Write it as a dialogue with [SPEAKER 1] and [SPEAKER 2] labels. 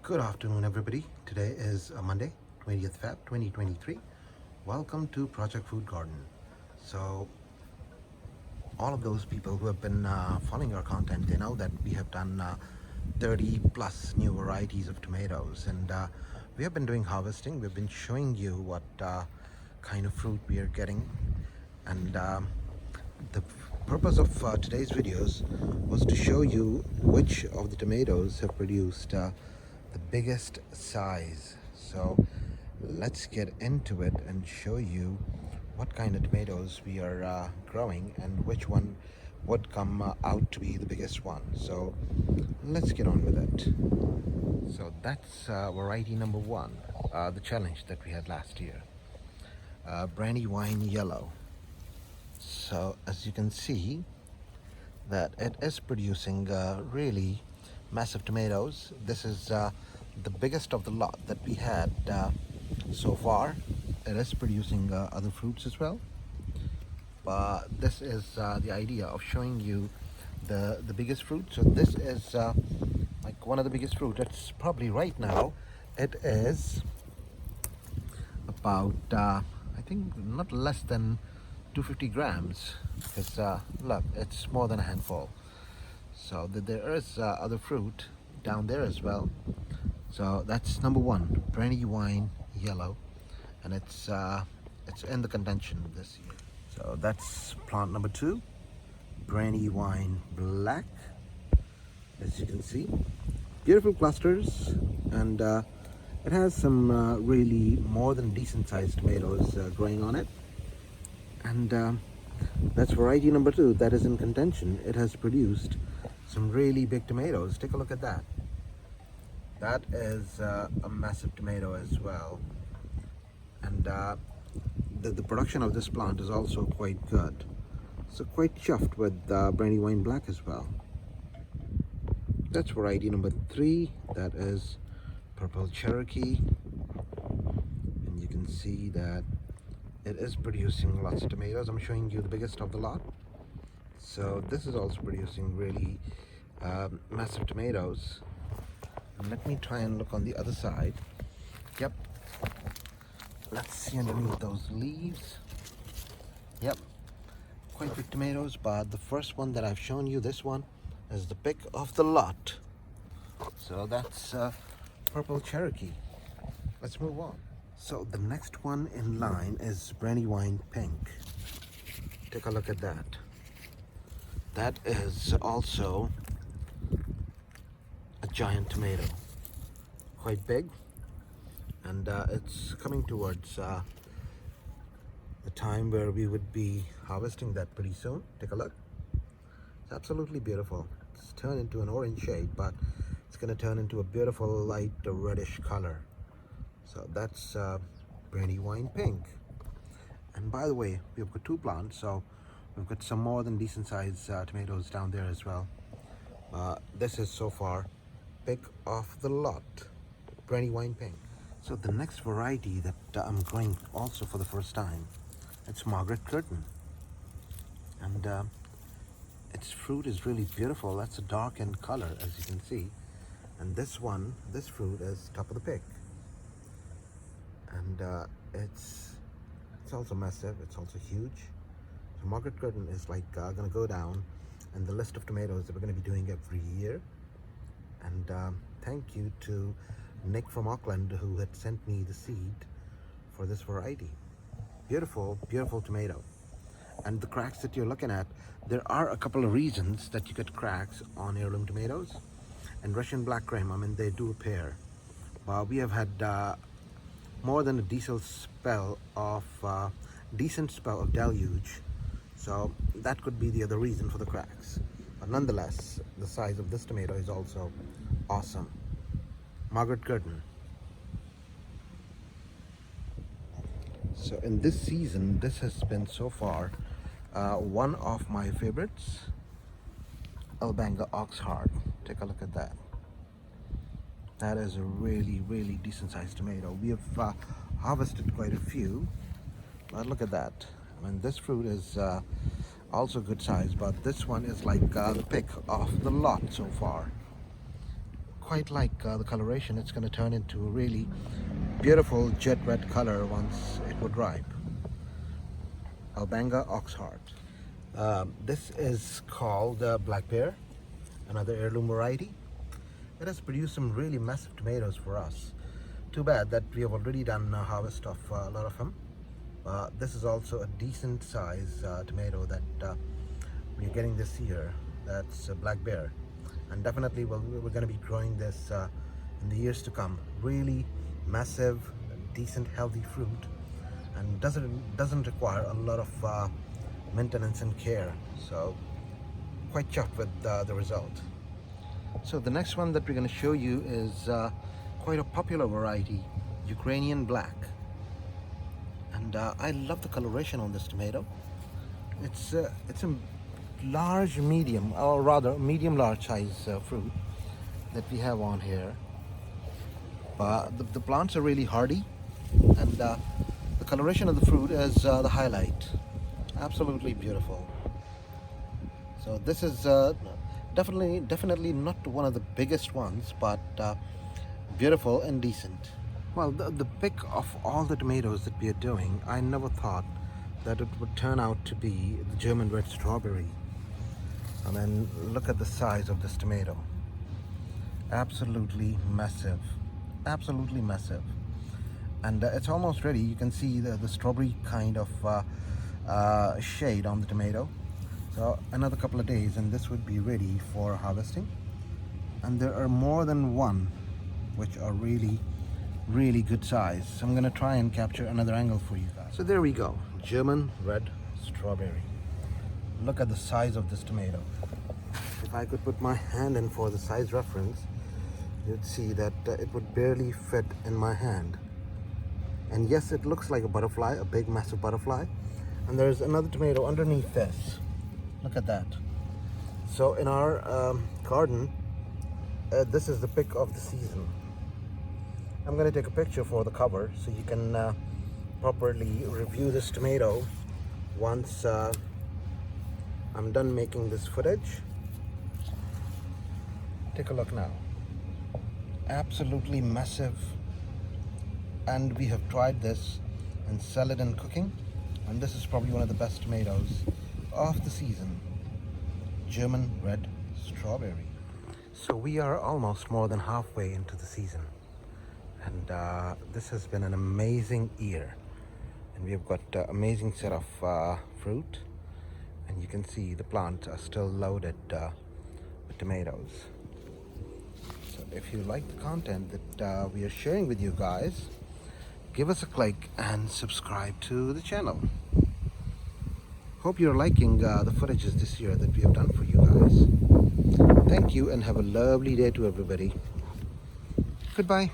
[SPEAKER 1] Good afternoon, everybody. Today is Monday, 20th Feb 2023. Welcome to Project Food Garden. So, all of those people who have been following our content, they know that we have done 30 plus new varieties of tomatoes, and we have been doing harvesting. We've been showing you what kind of fruit we are getting, and the purpose of today's videos was to show you which of the tomatoes have produced the biggest size. So let's get into it and show you what kind of tomatoes we are growing and which one would come out to be the biggest one. So let's get on with it. So that's variety number one, the challenge that we had last year, Brandywine Yellow. So as you can see that it is producing really massive tomatoes. This is the biggest of the lot that we had so far. It is producing other fruits as well, but this is the idea of showing you the biggest fruit. So this is like one of the biggest fruit. It's probably right now it is about I think not less than 250 grams, because look, it's more than a handful. So there is other fruit down there as well. So that's number one, Brandywine Yellow, and it's in the contention this year. So that's plant number two, Brandywine Black. As you can see, beautiful clusters, and it has some really more than decent sized tomatoes growing on it. And that's variety number two that is in contention. It has produced some really big tomatoes. Take a look at that. That is a massive tomato as well, and the production of this plant is also quite good. So quite chuffed with Brandywine Black as well. That's variety number three. That is purple Cherokee, and you can see that it is producing lots of tomatoes. I'm showing you the biggest of the lot. So this is also producing really massive tomatoes. And let me try and look on the other side. Yep. Let's see underneath those leaves. Yep. Quite big tomatoes, but the first one that I've shown you, this one, is the pick of the lot. So that's purple Cherokee. Let's move on. So the next one in line is Brandywine Pink. Take a look at that. That is also a giant tomato, quite big, and it's coming towards the time where we would be harvesting that pretty soon. Take a look. It's absolutely beautiful. It's turned into an orange shade, but it's going to turn into a beautiful light reddish color. So that's Brandywine Pink. And by the way, we've got two plants, so we've got some more than decent sized tomatoes down there as well. This is so far pick of the lot, Brandywine Pink. So the next variety that I'm growing also for the first time, it's Margaret Curtin, and its fruit is really beautiful. That's a dark in color, as you can see, and this fruit is top of the pick, and it's also massive. It's also huge. So Margaret Curtin is like going to go down in the list of tomatoes that we're going to be doing every year. And thank you to Nick from Auckland, who had sent me the seed for this variety. Beautiful, beautiful tomato. And the cracks that you're looking at, there are a couple of reasons that you get cracks on heirloom tomatoes. And Russian black creme, I mean, they do appear. We have had more than a decent spell of deluge, so that could be the other reason for the cracks. But nonetheless, the size of this tomato is also awesome. Margaret Curtin. So in this season, this has been so far one of my favorites, Albenga Oxheart. Take a look at that. That is a really, really decent sized tomato. We have harvested quite a few, but look at that. I mean, this fruit is also good size, but this one is like the pick of the lot so far. quite like the coloration. It's going to turn into a really beautiful jet red color once it would ripe. Albenga Oxheart. This is called Black Bear, another heirloom variety. It has produced some really massive tomatoes for us. Too bad that we have already done a harvest of a lot of them. This is also a decent size tomato that we're getting this year. That's Black Bear, and definitely we're going to be growing this in the years to come. Really massive, decent, healthy fruit, and doesn't require a lot of maintenance and care. So quite chuffed with the result. So the next one that we're going to show you is quite a popular variety, Ukrainian Black. And I love the coloration on this tomato. It's a large medium, or rather medium large size fruit that we have on here. The plants are really hardy, and the coloration of the fruit is the highlight. Absolutely beautiful. So this is definitely not one of the biggest ones, but beautiful and decent. Well, the pick of all the tomatoes that we are doing, I never thought that it would turn out to be the German red strawberry. I mean, look at the size of this tomato. Absolutely massive. Absolutely massive. And it's almost ready. You can see the strawberry kind of shade on the tomato. So another couple of days and this would be ready for harvesting. And there are more than one which are really good size. So I'm going to try and capture another angle for you guys. So there we go, German red strawberry. Look at the size of this tomato. If I could put my hand in for the size reference, you'd see that it would barely fit in my hand. And yes, it looks like a butterfly, a big massive butterfly. And there's another tomato underneath this. Look at that. So in our garden, this is the pick of the season. I'm going to take a picture for the cover so you can properly review this tomato once I'm done making this footage. Take a look now. Absolutely massive, and we have tried this in salad and cooking, and this is probably one of the best tomatoes of the season. German red strawberry. So we are almost more than halfway into the season, and this has been an amazing year, and we have got an amazing set of fruit, and you can see the plants are still loaded with tomatoes. So if you like the content that we are sharing with you guys, give us a click and subscribe to the channel. Hope you're liking the footages this year that we have done for you guys. Thank you and have a lovely day to everybody. Goodbye.